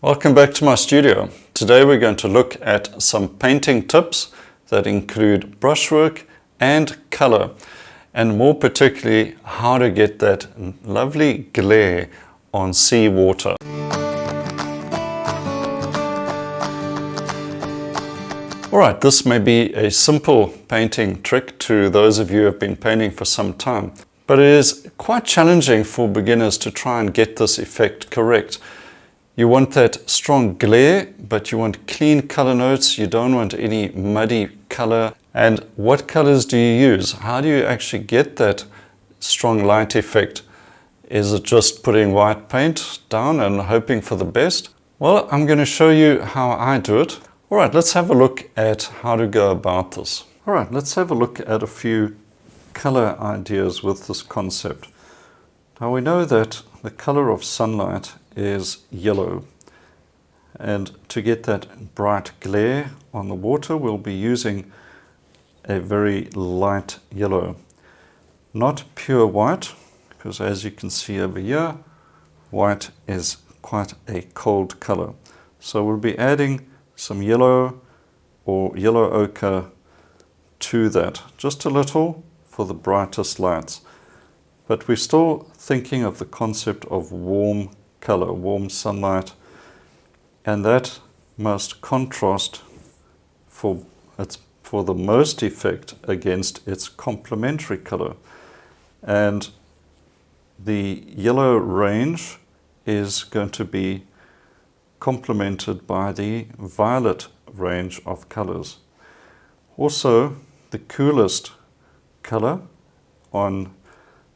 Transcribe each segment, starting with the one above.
Welcome back to my studio. Today we're going to look at some painting tips that include brushwork and color, and more particularly how to get that lovely glare on sea water. Alright, this may be a simple painting trick to those of you who have been painting for some time, but it is quite challenging for beginners to try and get this effect correct. You want that strong glare, but you want clean color notes. You don't want any muddy color. And what colors do you use? How do you actually get that strong light effect? Is it just putting white paint down and hoping for the best? Well, I'm going to show you how I do it. All right, let's have a look at how to go about this. All right, let's have a look at a few color ideas with this concept. Now we know that the color of sunlight is yellow, and to get that bright glare on the water we'll be using a very light yellow, not pure white, because as you can see over here, white is quite a cold color. So we'll be adding some yellow or yellow ochre to that, just a little for the brightest lights. But we're still thinking of the concept of warm color, warm sunlight, and that must contrast for the most effect against its complementary color. And the yellow range is going to be complemented by the violet range of colors. Also, the coolest color on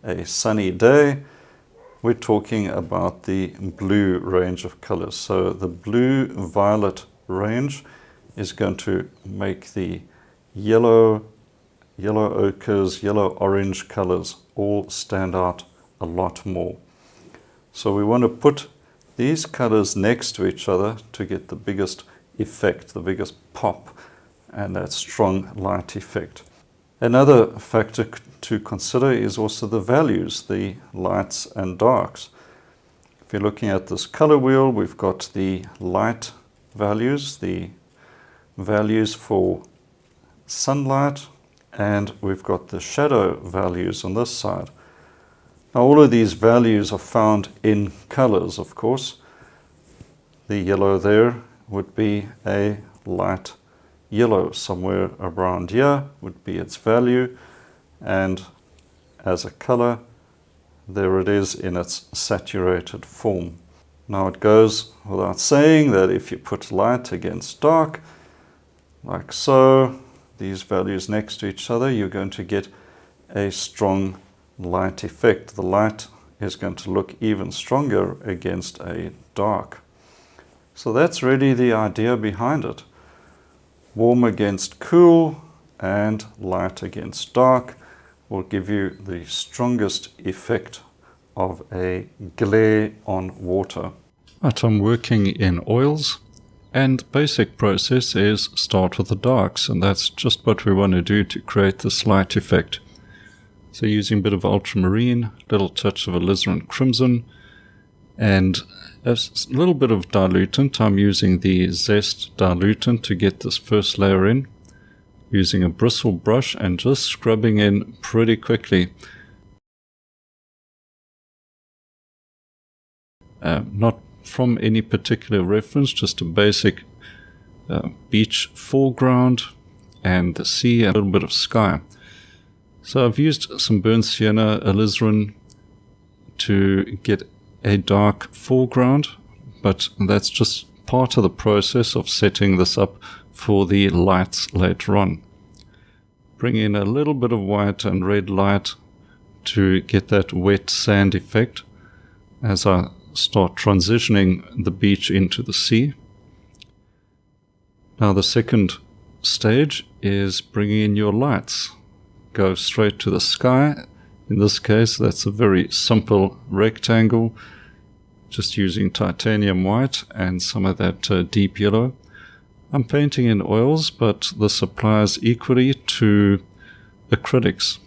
a sunny day, we're talking about the blue range of colors. So the blue-violet range is going to make the yellow ochres, yellow-orange colors all stand out a lot more. So we want to put these colors next to each other to get the biggest effect, the biggest pop, and that strong light effect. Another factor to consider is also the values, the lights and darks. If you're looking at this color wheel, we've got the light values, the values for sunlight, and we've got the shadow values on this side. Now all of these values are found in colors, of course. The yellow there would be a light yellow, somewhere around here would be its value, and as a color there it is in its saturated form. Now it goes without saying that if you put light against dark, like so, these values next to each other, you're going to get a strong light effect. The light is going to look even stronger against a dark. So that's really the idea behind it. Warm against cool and light against dark will give you the strongest effect of a glare on water. Right, I'm working in oils, and basic process is start with the darks, and that's just what we want to do to create this light effect. So using a bit of ultramarine, little touch of alizarin crimson, and a little bit of dilutant. I'm using the Zest dilutant to get this first layer in, using a bristle brush and just scrubbing in pretty quickly. Not from any particular reference, just a basic beach foreground and the sea and a little bit of sky. So I've used some burnt sienna, alizarin to get a dark foreground, but that's just part of the process of setting this up for the lights later on. Bring in a little bit of white and red light to get that wet sand effect as I start transitioning the beach into the sea. Now the second stage is bringing in your lights. Go straight to the sky. In this case, that's a very simple rectangle, just using titanium white and some of that deep yellow. I'm painting in oils, but this applies equally to acrylics.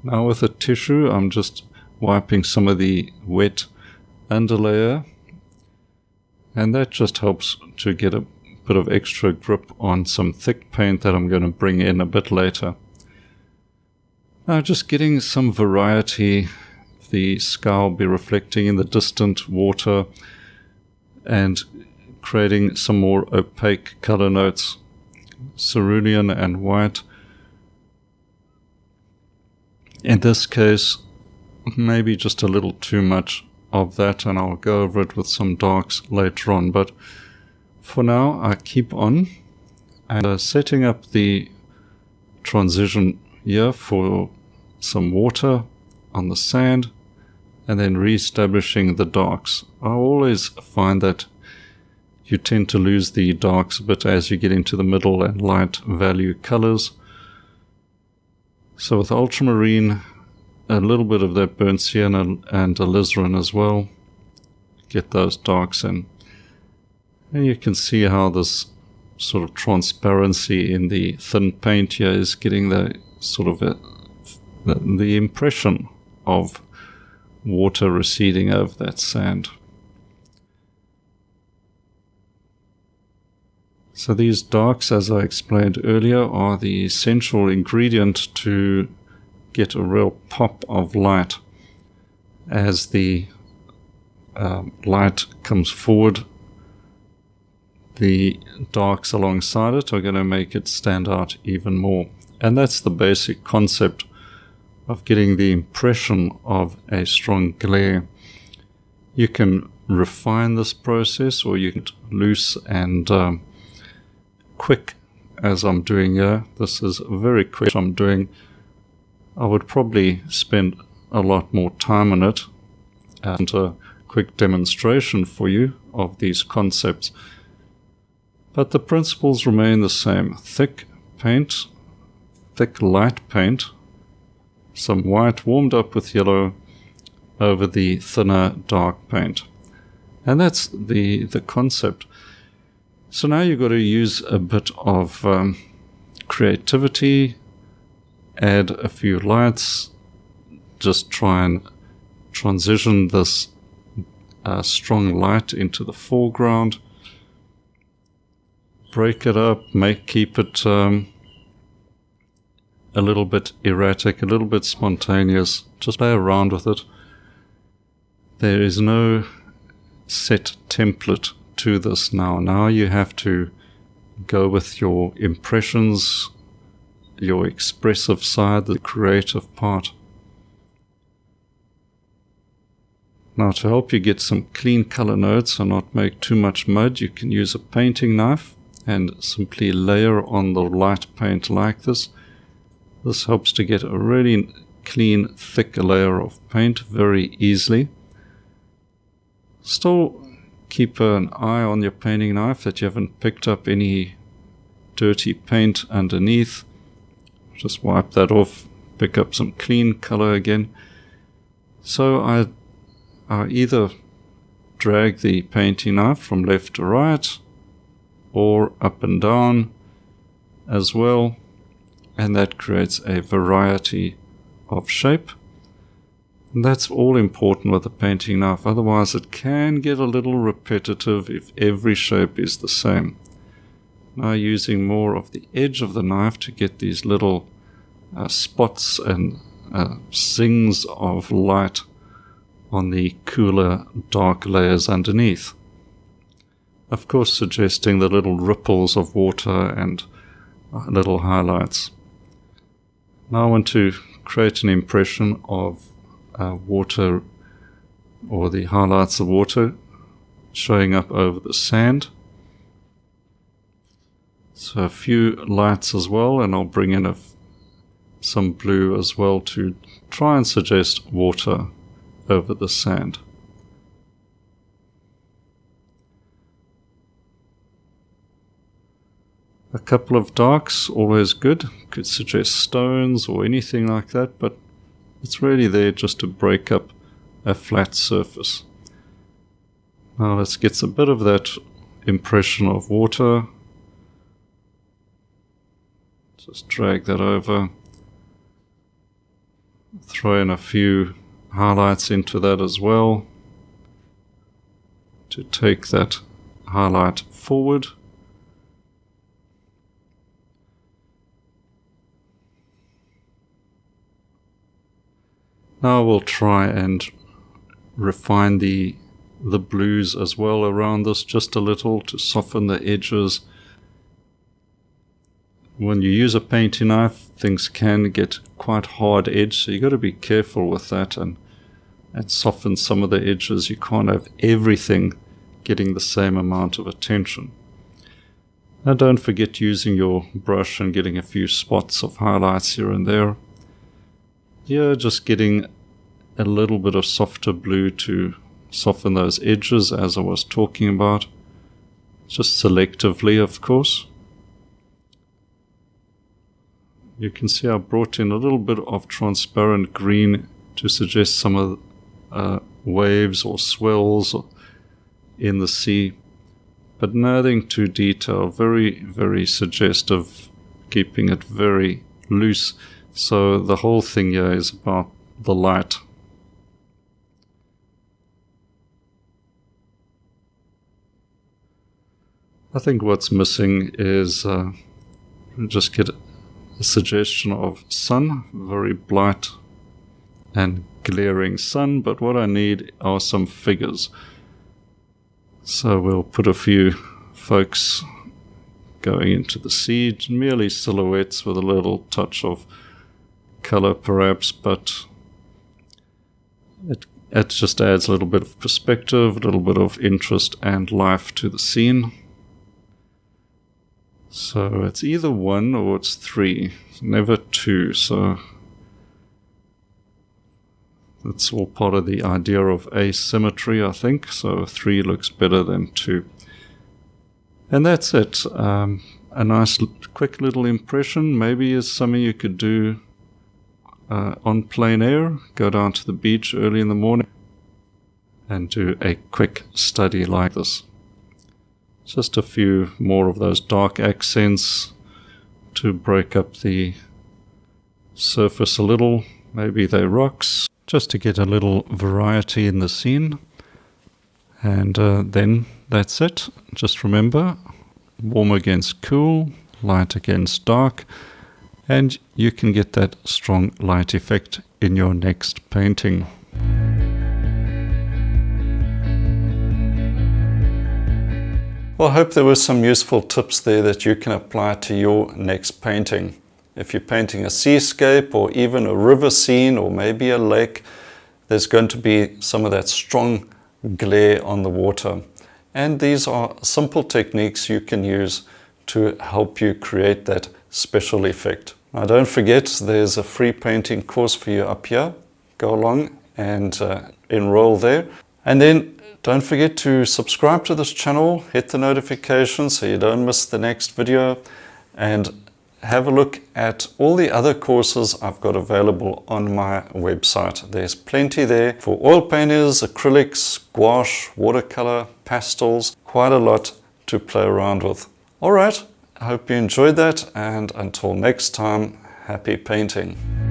Now with a tissue, I'm just wiping some of the wet underlayer And that just helps to get a bit of extra grip on some thick paint that I'm going to bring in a bit later. Now just getting some variety. The sky will be reflecting in the distant water and creating some more opaque color notes, cerulean and white. In this case, maybe just a little too much of that, and I'll go over it with some darks later on. But for now, I keep on and setting up the transition here for some water on the sand, and then re-establishing the darks. I always find that you tend to lose the darks a bit as you get into the middle and light value colors. So with ultramarine, a little bit of that burnt sienna and alizarin as well, get those darks in. And you can see how this sort of transparency in the thin paint here is getting the sort of the impression of water receding over that sand. So these darks, as I explained earlier, are the essential ingredient to get a real pop of light. As the light comes forward, the darks alongside it are going to make it stand out even more. And that's the basic concept of getting the impression of a strong glare. You can refine this process, or you can loose and quick, as I'm doing here. This is very quick I'm doing. I would probably spend a lot more time on it, and a quick demonstration for you of these concepts. But the principles remain the same. Thick paint, thick light paint, some white warmed up with yellow over the thinner dark paint. And that's the concept. So now you've got to use a bit of creativity, add a few lights, just try and transition this strong light into the foreground, break it up, keep it a little bit erratic, a little bit spontaneous, just play around with it. There is no set template to this now. Now you have to go with your impressions, your expressive side, the creative part. Now to help you get some clean color notes and not make too much mud, you can use a painting knife and simply layer on the light paint like this. This helps to get a really clean, thick layer of paint very easily. Still keep an eye on your painting knife that you haven't picked up any dirty paint underneath. Just wipe that off, pick up some clean color again. So I either drag the painting knife from left to right or up and down as well, and that creates a variety of shape. And that's all important with a painting knife, otherwise it can get a little repetitive if every shape is the same. Now using more of the edge of the knife to get these little spots and zings of light on the cooler dark layers underneath. Of course suggesting the little ripples of water and little highlights. Now I want to create an impression of water, or the highlights of water showing up over the sand. So a few lights as well, and I'll bring in some blue as well to try and suggest water over the sand. A couple of darks, always good. Could suggest stones or anything like that, but it's really there just to break up a flat surface. Now let's get a bit of that impression of water. Just drag that over. Throw in a few highlights into that as well, to take that highlight forward. Now we'll try and refine the blues as well around this just a little to soften the edges. When you use a painting knife, things can get quite hard edged, so you've got to be careful with that and soften some of the edges. You can't have everything getting the same amount of attention. Now don't forget using your brush and getting a few spots of highlights here and there. Here, just getting a little bit of softer blue to soften those edges as I was talking about. Just selectively, of course. You can see I brought in a little bit of transparent green to suggest some of waves or swells in the sea, but nothing too detailed, very, very suggestive, keeping it very loose. So the whole thing here is about the light. I think what's missing is just get a suggestion of sun, very bright and glaring sun, but what I need are some figures. So we'll put a few folks going into the sea, merely silhouettes with a little touch of color perhaps, but it just adds a little bit of perspective, a little bit of interest and life to the scene. So it's either one or it's three, it's never two, so that's all part of the idea of asymmetry, I think. So 3 looks better than 2. And that's it. A nice quick little impression. Maybe is something you could do on plein air. Go down to the beach early in the morning and do a quick study like this. Just a few more of those dark accents to break up the surface a little. Maybe they're rocks, just to get a little variety in the scene. And then that's it. Just remember, warm against cool, light against dark, and you can get that strong light effect in your next painting. Well, I hope there were some useful tips there that you can apply to your next painting. If you're painting a seascape or even a river scene or maybe a lake, there's going to be some of that strong glare on the water. And these are simple techniques you can use to help you create that special effect. Now don't forget, there's a free painting course for you up here. Go along and enroll there. And then don't forget to subscribe to this channel, hit the notifications so you don't miss the next video, and have a look at all the other courses I've got available on my website. There's plenty there for oil painters, acrylics, gouache, watercolor, pastels, quite a lot to play around with. All right, I hope you enjoyed that, and until next time, happy painting.